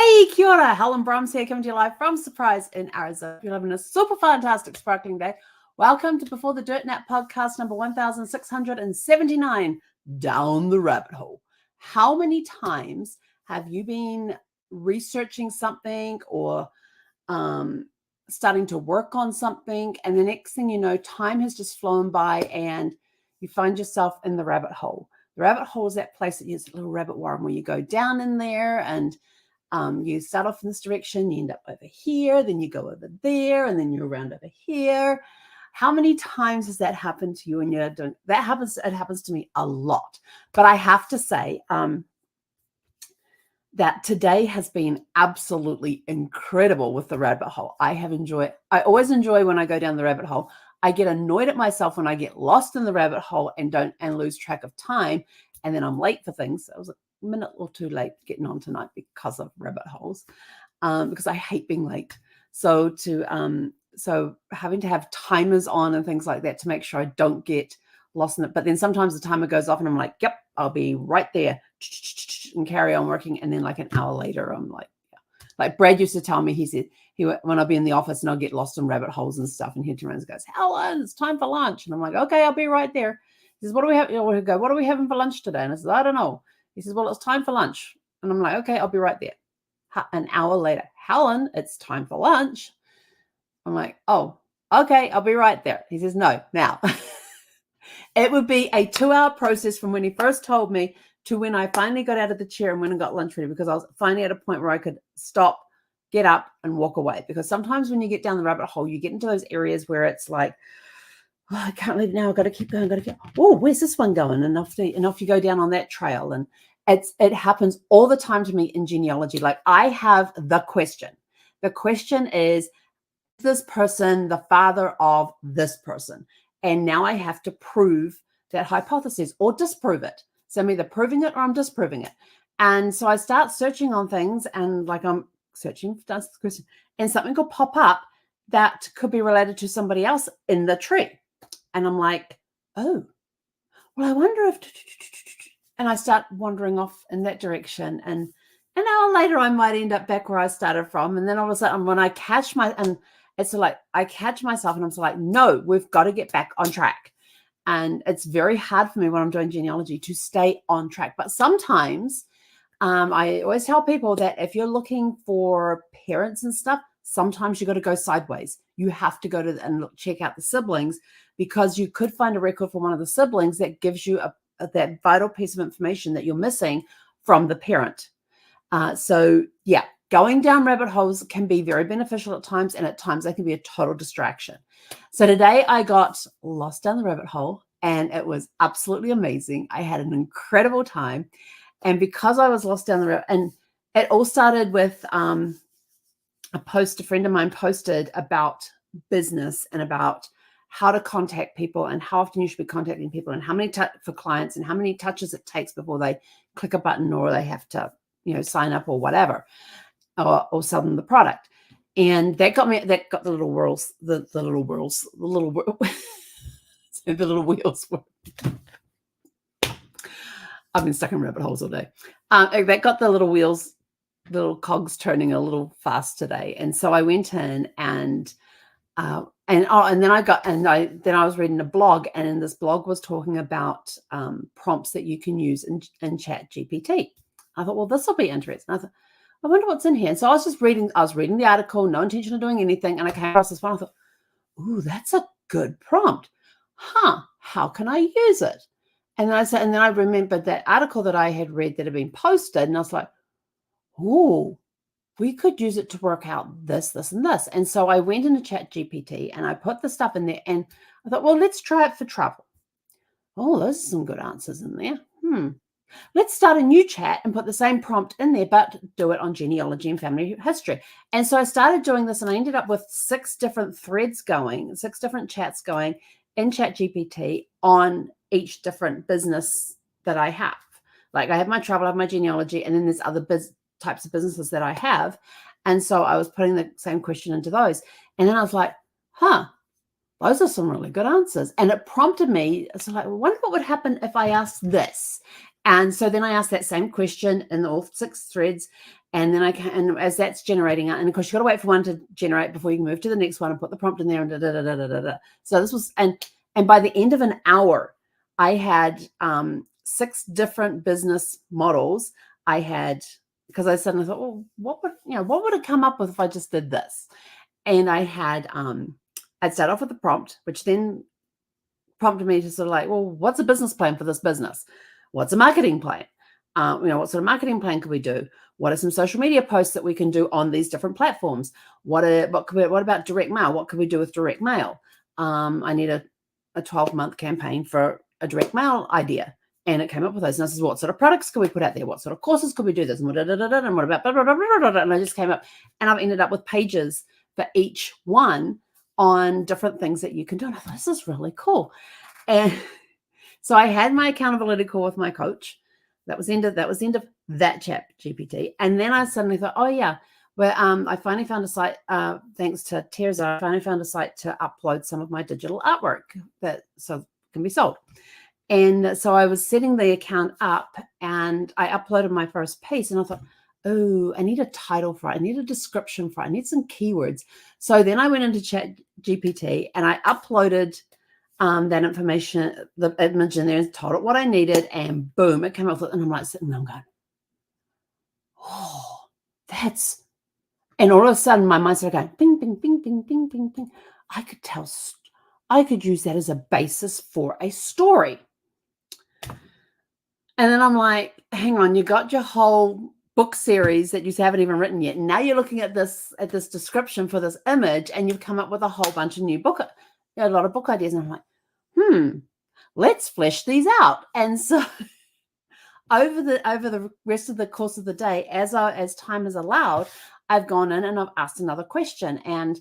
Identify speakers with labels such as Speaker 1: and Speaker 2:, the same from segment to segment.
Speaker 1: Hey, kia ora, Helen Brahms here, coming to you live from Surprise in Arizona. If you're having a super fantastic sparkling day, welcome to Before the Dirt Nap podcast number 1679, Down the Rabbit Hole. How many times have you been researching something or starting to work on something, and the next thing you know, time has just flown by and you find yourself in the rabbit hole? The rabbit hole is that place that is a little rabbit warren where you go down in there and you start off in this direction, you end up over here, then you go over there, and then you're around over here. How many times has that happened to you when you're doing that? It happens to me a lot. But I have to say that today has been absolutely incredible with the rabbit hole. I always enjoy when I go down the rabbit hole. I get annoyed at myself when I get lost in the rabbit hole and lose track of time, and then I'm late for things. I was a minute or two late getting on tonight because of rabbit holes, because I hate being late. So having to have timers on and things like that to make sure I don't get lost in it. But then sometimes the timer goes off and I'm like, yep, I'll be right there and carry on working. And then like an hour later, I'm like, yeah. Like Brad used to tell me, he said, when I'll be in the office and I'll get lost in rabbit holes and stuff, and he'd turn around and goes, Helen, it's time for lunch. And I'm like, okay, I'll be right there. He says, what do we have? He'll go, what are we having for lunch today? And I said, I don't know. He says, well, it's time for lunch. And I'm like, okay, I'll be right there. An hour later, Helen, it's time for lunch. I'm like, oh, okay, I'll be right there. He says, no, now. It would be a 2-hour process from when he first told me to when I finally got out of the chair and went and got lunch ready, because I was finally at a point where I could stop, get up and walk away. Because sometimes when you get down the rabbit hole, you get into those areas where it's like, oh, I can't leave now. I've got to keep going. Oh, where's this one going? And off you go down on that trail. And it happens all the time to me in genealogy. Like I have the question. The question is this person the father of this person? And now I have to prove that hypothesis or disprove it. So I'm either proving it or I'm disproving it. And so I start searching on things, and like I'm searching for the question, and something will pop up that could be related to somebody else in the tree. And I'm like, oh, well, I wonder if, and I start wandering off in that direction. And an hour later, I might end up back where I started from. And then all of a sudden, when I catch I catch myself and I'm so like, no, we've got to get back on track. And it's very hard for me when I'm doing genealogy to stay on track. But sometimes I always tell people that if you're looking for parents and stuff, sometimes you got to go sideways. You have to go and check out the siblings, because you could find a record for one of the siblings that gives you that vital piece of information that you're missing from the parent. So yeah, going down rabbit holes can be very beneficial at times, and at times they can be a total distraction. So today I got lost down the rabbit hole, and it was absolutely amazing. I had an incredible time. And because I was lost down the rabbit, and it all started with a post a friend of mine posted about business and about how to contact people and how often you should be contacting people and how many for clients and how many touches it takes before they click a button or they have to, sign up or whatever, or sell them the product. And that got the little whirls, the little wheels. I've been stuck in rabbit holes all day. That got the little cogs turning a little fast today. And so I went in and then I was reading a blog, and in this blog was talking about prompts that you can use in Chat GPT. I thought, well, this will be interesting. I thought, I wonder what's in here. And so I was reading the article, no intention of doing anything. And I came across this one. I thought, ooh, that's a good prompt. How can I use it? And then I remembered that article that I had read that had been posted. And I was like, ooh, we could use it to work out this, this, and this. And so I went into Chat GPT and I put the stuff in there, and I thought, well, let's try it for travel. Oh, those are some good answers in there. Let's start a new chat and put the same prompt in there, but do it on genealogy and family history. And so I started doing this, and I ended up with 6 different threads going, 6 different chats going in Chat GPT on each different business that I have. Like I have my travel, I have my genealogy, and then there's other types of businesses that I have. And so I was putting the same question into those. And then I was like, those are some really good answers. And it prompted me, so like, I wonder what would happen if I asked this. And so then I asked that same question in all 6 threads, And then and as that's generating out, and of course you got to wait for one to generate before you can move to the next one and put the prompt in there and da da da da da da. So this was, and by the end of an hour, I had 6 different business models. I had, because I suddenly thought, well, what would it come up with if I just did this? And I had, I'd start off with the prompt, which then prompted me to sort of like, well, what's a business plan for this business? What's a marketing plan? What sort of marketing plan could we do? What are some social media posts that we can do on these different platforms? What about direct mail? What could we do with direct mail? I need a 12-month campaign for a direct mail idea. And it came up with those. And I said, what sort of products could we put out there? What sort of courses could we do this? And what about blah, blah, blah, blah, blah, and I just came up, and I've ended up with pages for each one on different things that you can do. And I thought, this is really cool. And so I had my accountability call with my coach. That was the end of that chat GPT. And then I suddenly thought, oh yeah, well, I finally found a site, thanks to Terza, I finally found a site to upload some of my digital artwork that can be sold. And so I was setting the account up, and I uploaded my first piece, and I thought, oh, I need a title for it. I need a description for it. I need some keywords. So then I went into Chat GPT and I uploaded that information, the image in there, and told it what I needed, and boom, it came up with it. And I'm like sitting there, I'm going, oh, and all of a sudden my mind started going, bing, bing, bing, bing, bing, bing, bing. I could use that as a basis for a story. And then I'm like, hang on, you got your whole book series that you haven't even written yet. Now you're looking at this description for this image, and you've come up with a whole bunch of a lot of book ideas. And I'm like, let's flesh these out. And so over the rest of the course of the day, as time has allowed, I've gone in and I've asked another question. And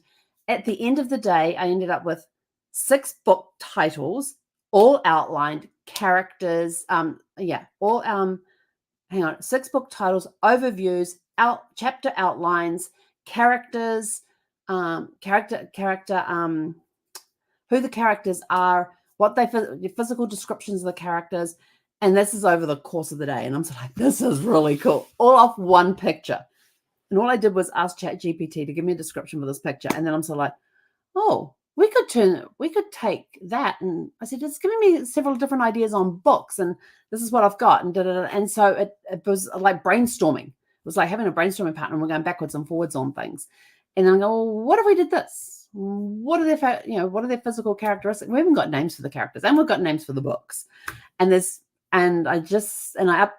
Speaker 1: at the end of the day, I ended up with 6 book titles, all outlined, characters, 6 book titles, overviews, chapter outlines, characters, who the characters are, the physical descriptions of the characters. And this is over the course of the day. And I'm sort of like, this is really cool. All off one picture. And all I did was ask ChatGPT to give me a description for this picture. And then I'm sort of like, oh, we could take that. And I said, it's giving me several different ideas on books, and this is what I've got. And so it was like brainstorming. It was like having a brainstorming partner, and we're going backwards and forwards on things. And then I go, well, what if we did this? What are their physical characteristics? We haven't got names for the characters, and we've got names for the books. And I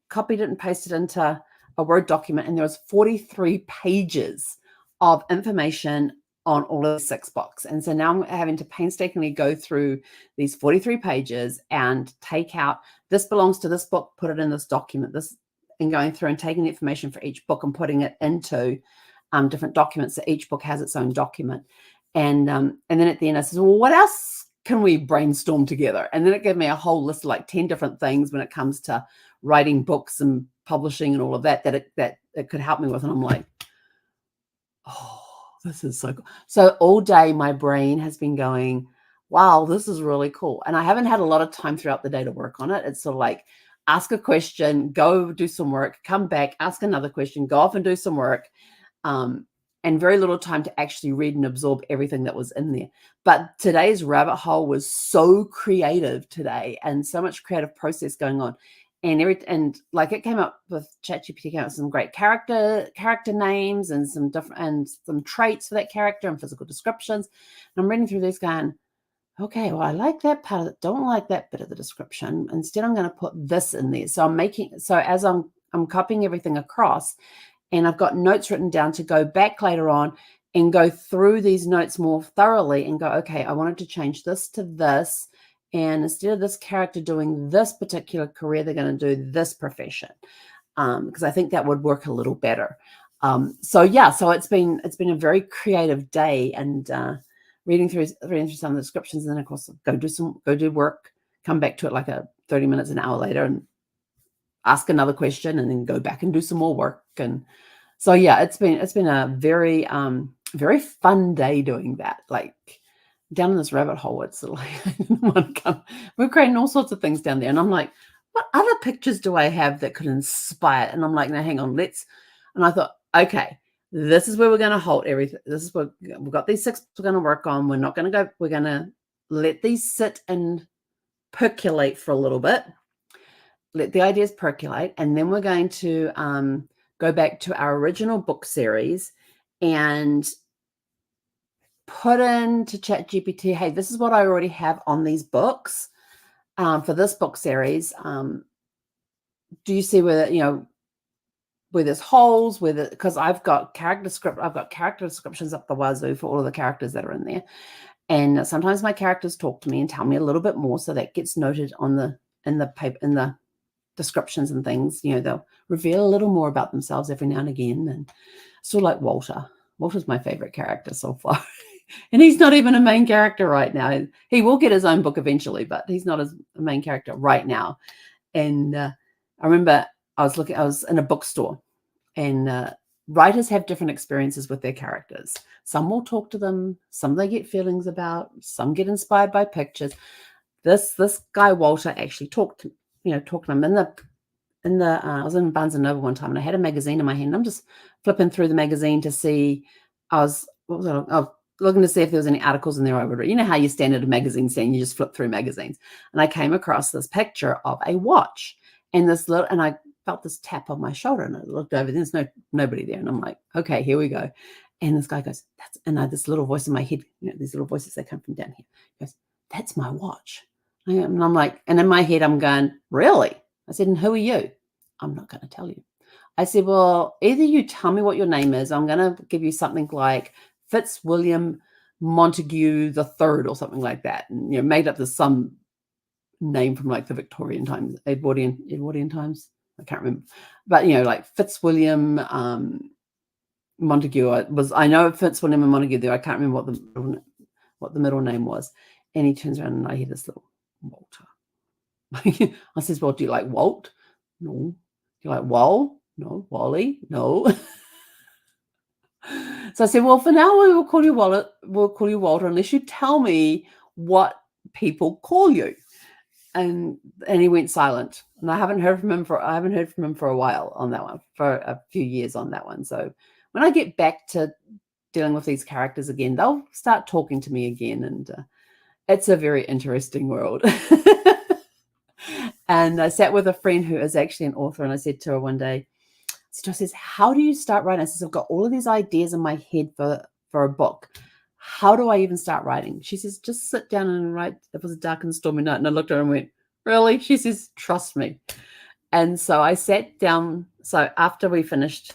Speaker 1: copied it and pasted it into a Word document, and there was 43 pages of information on all of the 6 books. And so now I'm having to painstakingly go through these 43 pages and take out, this belongs to this book, put it in this document, and going through and taking the information for each book and putting it into different documents. So each book has its own document. And then at the end I said, well, what else can we brainstorm together? And then it gave me a whole list of like 10 different things when it comes to writing books and publishing and all of that it could help me with. And I'm like, oh, this is so cool. So all day my brain has been going, wow, this is really cool. And I haven't had a lot of time throughout the day to work on it. It's sort of like, ask a question, go do some work, come back, ask another question, go off and do some work. And very little time to actually read and absorb everything that was in there. But today's rabbit hole was so creative today, and so much creative process going on. And like it came up with ChatGPT, came up with some great character names and some traits for that character and physical descriptions. And I'm reading through these going, okay, well, I like that part of it, don't like that bit of the description. Instead, I'm going to put this in there. So as I'm copying everything across, and I've got notes written down to go back later on and go through these notes more thoroughly and go, okay, I wanted to change this to this. And instead of this character doing this particular career, they're going to do this profession, because I think that would work a little better. So it's been a very creative day, and reading through some of the descriptions, and then of course go do work, come back to it like 30 minutes, an hour later, and ask another question, and then go back and do some more work. And so it's been a very very fun day doing that. Like, down in this rabbit hole, it's like we're creating all sorts of things down there. And I'm like, what other pictures do I have that could inspire? And I'm like, now hang on, And I thought, okay, this is where we're going to halt everything. This is what we've got, these 6 we're going to work on. We're not going to go, we're going to let these sit and percolate for a little bit. Let the ideas percolate. And then we're going to go back to our original book series and put into ChatGPT, hey, this is what I already have on these books for this book series. Do you see where, where there's holes, because I've got character descriptions up the wazoo for all of the characters that are in there. And sometimes my characters talk to me and tell me a little bit more. So that gets noted in the paper, in the descriptions and things. They'll reveal a little more about themselves every now and again. And sort of like Walter. Walter's my favorite character so far. And he's not even a main character right now. He will get his own book eventually, but he's not a main character right now. And I remember I was in a bookstore, and writers have different experiences with their characters. Some will talk to them, some they get feelings about, some get inspired by pictures. This guy Walter actually talked to him I was in Barnes and Noble one time, and I had a magazine in my hand. And I'm just flipping through the magazine to see. I was looking to see if there was any articles in there I would read. You know how you stand at a magazine stand, you just flip through magazines. And I came across this picture of a watch, and I felt this tap on my shoulder, and I looked over. There's nobody there, and I'm like, okay, here we go. And this guy goes, this little voice in my head. These little voices that come from down here. He goes, that's my watch. And I'm like, and in my head, I'm going, really? I said, and who are you? I'm not going to tell you. I said, well, either you tell me what your name is. I'm going to give you something like Fitzwilliam Montague the Third or something like that. And, made up some name from like the Victorian times, Edwardian times. I can't remember. But, like Fitzwilliam Montague. I know Fitzwilliam and Montague there. I can't remember what the middle name was. And he turns around and I hear this little Walter. I says, well, do you like Walt? No. Do you like Wall? No. Wally? No. So I said, well, for now we'll call you Walter unless you tell me what people call you. And he went silent. And I haven't heard from him for a while on that one, for a few years on that one. So when I get back to dealing with these characters again, they'll start talking to me again. And it's a very interesting world. And I sat with a friend who is actually an author, and I said to her one day, she says, how do you start writing? I says, I've got all of these ideas in my head for a book. How do I even start writing? She says, just sit down and write. It was a dark and stormy night. And I looked at her and went, really? She says, trust me. And so I sat down. So after we finished,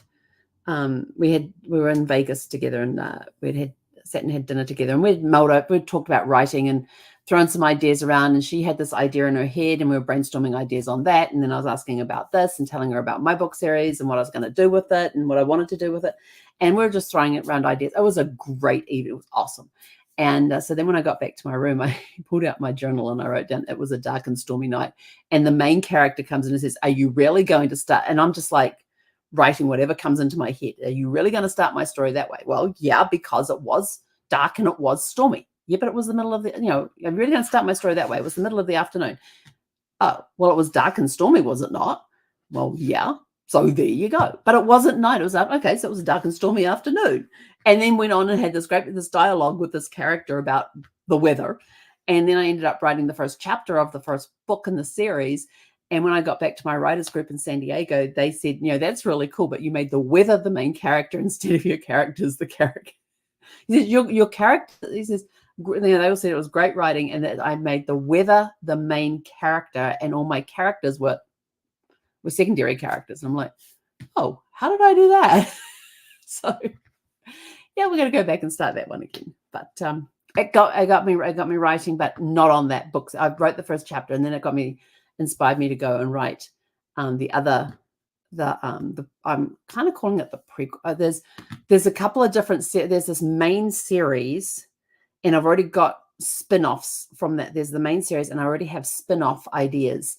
Speaker 1: we were in Vegas together, and we'd sat and had dinner together, and we'd talked about writing and thrown some ideas around. And she had this idea in her head, and we were brainstorming ideas on that. And then I was asking about this and telling her about my book series and what I was going to do with it and what I wanted to do with it. And we were just throwing it around ideas. It was a great evening. It was awesome. And so then when I got back to my room, I pulled out my journal and I wrote down, it was a dark and stormy night. And the main character comes in and says, are you really going to start? And I'm just like writing whatever comes into my head. Are you really going to start my story that way? Well, yeah, because it was dark and it was stormy. Yeah, but it was the middle of the, I'm really going to start my story that way. It was the middle of the afternoon. Oh, well, it was dark and stormy, was it not? Well, yeah. So there you go. But it wasn't night. It was up. Okay, so it was a dark and stormy afternoon. And then went on and had this dialogue with this character about the weather. And then I ended up writing the first chapter of the first book in the series. And when I got back to my writers group in San Diego, they said, that's really cool, but you made the weather the main character instead of your characters the character. He says, your character, he says, they all said it was great writing and that I made the weather the main character and all my characters were secondary characters. And I'm like, oh, how did I do that? So yeah, we're going to go back and start that one again. But it got me writing, but not on that book. So I wrote the first chapter, and then it inspired me to go and write the I'm kind of calling it the prequel. There's a couple of different there's this main series, and I've already got spin-offs from that. There's the main series, and I already have spin-off ideas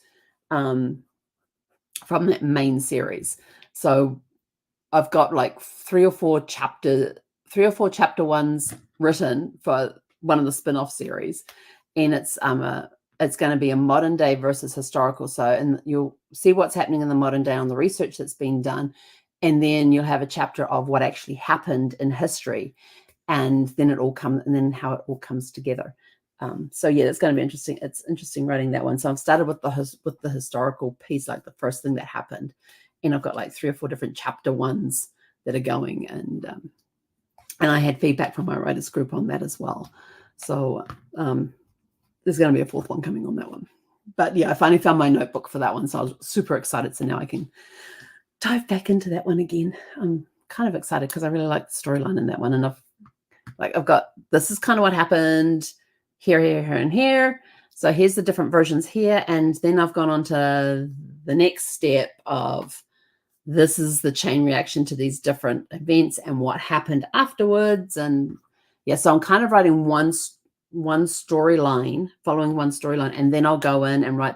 Speaker 1: from that main series. So I've got like three or four chapter ones written for one of the spin-off series, and it's going to be a modern day versus historical. So, and you'll see what's happening in the modern day on the research that's been done. and then you'll have a chapter of what actually happened in history, and then and then how it all comes together. So yeah, it's going to be interesting. It's interesting writing that one. So I've started with the historical piece, like the first thing that happened, and I've got like 3 or 4 different chapter ones that are going, and I had feedback from my writers group on that as well. So there's going to be a 4th one coming on that one. But yeah, I finally found my notebook for that one, so I was super excited. So now I can dive back into that one again. I'm kind of excited because I really like the storyline in that one, and I've got, this is kind of what happened here, here, here, and here. So here's the different versions here. And then I've gone on to the next step of, this is the chain reaction to these different events and what happened afterwards. And yeah, so I'm kind of writing one storyline, following one storyline, and then I'll go in and write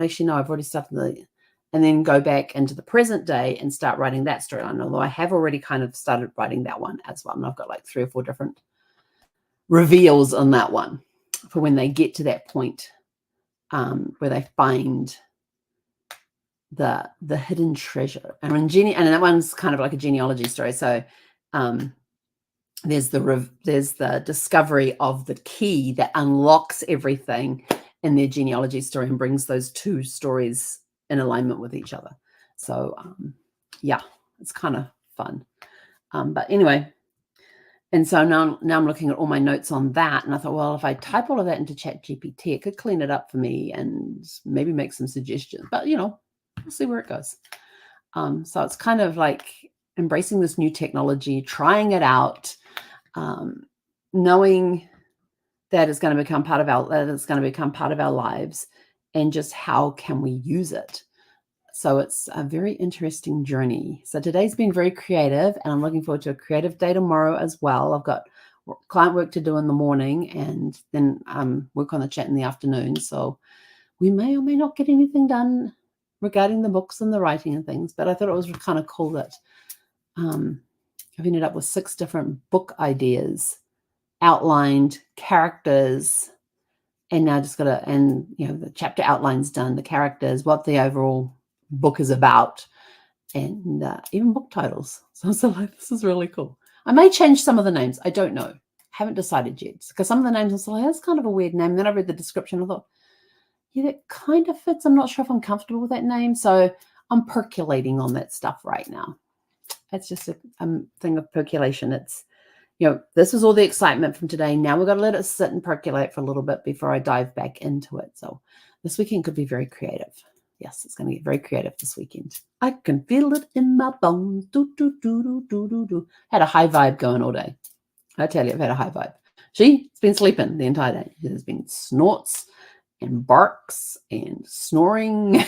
Speaker 1: actually, no, I've already started and then go back into the present day and start writing that storyline. Although I have already kind of started writing that one as well. And I've got like 3 or 4 different reveals on that one for when they get to that point where they find the hidden treasure. And that one's kind of like a genealogy story. So there's the discovery of the key that unlocks everything in their genealogy story and brings those 2 stories in alignment with each other. So yeah, it's kind of fun. But anyway, and so now I'm looking at all my notes on that, and I thought, well, if I type all of that into ChatGPT, it could clean it up for me and maybe make some suggestions. But we'll see where it goes. So it's kind of like embracing this new technology, trying it out, knowing that it's going to become part of our lives, and just how can we use it. So it's a very interesting journey. So today's been very creative, and I'm looking forward to a creative day tomorrow as well. I've got client work to do in the morning, and then work on the chat in the afternoon. So we may or may not get anything done regarding the books and the writing and things. But I thought it was kind of cool that I've ended up with 6 different book ideas, outlined characters, and now just the chapter outlines done, the characters, what the overall book is about, and even book titles. So like, this is really cool. I may change some of the names. I don't know. Haven't decided yet, because some of the names are like, that's kind of a weird name. And then I read the description. I thought, yeah, that kind of fits. I'm not sure if I'm comfortable with that name. So I'm percolating on that stuff right now. It's just a thing of percolation. It's, this is all the excitement from today. Now we've got to let it sit and percolate for a little bit before I dive back into it. So this weekend could be very creative. Yes, it's going to get very creative this weekend. I can feel it in my bones. Do, do, do, do, do, do, do. Had a high vibe going all day. I tell you, I've had a high vibe. She's been sleeping the entire day. There's been snorts and barks and snoring.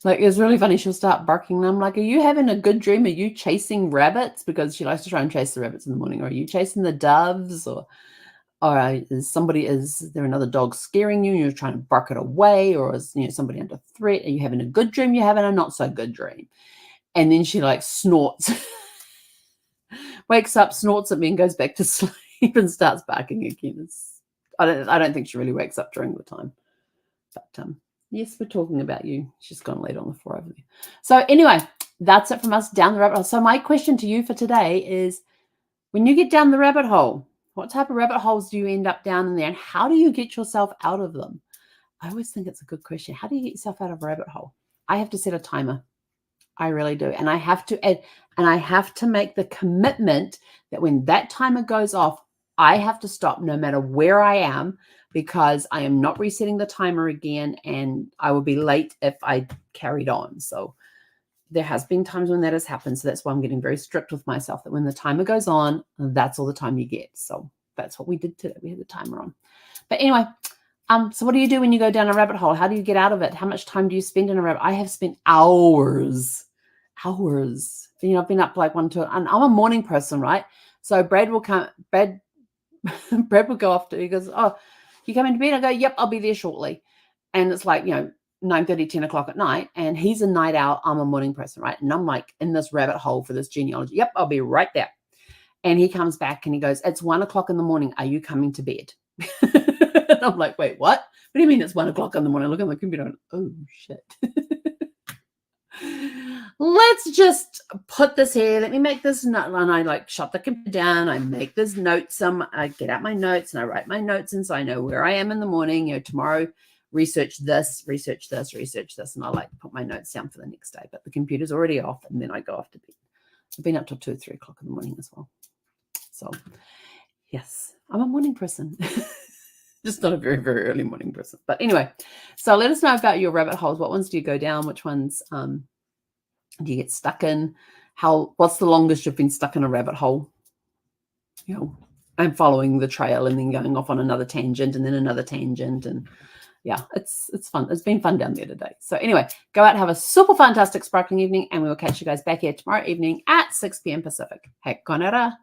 Speaker 1: Like, it's really funny. She'll start barking, and I'm like, are you having a good dream? Are you chasing rabbits? Because she likes to try and chase the rabbits in the morning. Or are you chasing the doves? Or is there another dog scaring you and you're trying to bark it away? Or is somebody under threat? Are you having a good dream? You're having a not so good dream. And then she like snorts, wakes up, snorts at me, and goes back to sleep and starts barking again. I don't think she really wakes up during the time. But yes, we're talking about you. She's gone laid on the floor over there. So anyway, that's it from us down the rabbit hole. So my question to you for today is, when you get down the rabbit hole, what type of rabbit holes do you end up down in there, and how do you get yourself out of them? I always think it's a good question. How do you get yourself out of a rabbit hole? I have to set a timer. I really do. And I have to make the commitment that when that timer goes off, I have to stop no matter where I am, because I am not resetting the timer again, and I will be late if I carried on. So there has been times when that has happened. So that's why I'm getting very strict with myself, that when the timer goes on, that's all the time you get. So that's what we did today. We had the timer on. But anyway, so what do you do when you go down a rabbit hole? How do you get out of it? How much time do you spend in a rabbit? I have spent hours. I've been up like and I'm a morning person, right? So Brad will go off he goes, oh, you coming to bed? I go, yep, I'll be there shortly. And it's like, 9:30, 10 o'clock at night, and he's a night owl. I'm a morning person, right? And I'm like in this rabbit hole for this genealogy. Yep, I'll be right there. And he comes back and he goes, it's 1 o'clock in the morning. Are you coming to bed? And I'm like, wait, what? What do you mean it's 1 o'clock in the morning? I look at my computer and, oh, shit. let's just put this here. Let me make this note. And I like shut the computer down. I make this note. I get out my notes and I write my notes in so I know where I am in the morning. Tomorrow, research this, research this, research this. And I like put my notes down for the next day. But the computer's already off and then I go off to bed. I've been up till 2 or 3 o'clock in the morning as well. So, yes, I'm a morning person. Just not a very, very early morning person. But anyway, so let us know about your rabbit holes. What ones do you go down? Which ones do you get stuck in? What's the longest you've been stuck in a rabbit hole? And following the trail and then going off on another tangent and then another tangent. And yeah, it's fun. It's been fun down there today. So anyway, go out and have a super fantastic sparkling evening. And we will catch you guys back here tomorrow evening at 6 p.m. Pacific. He konera.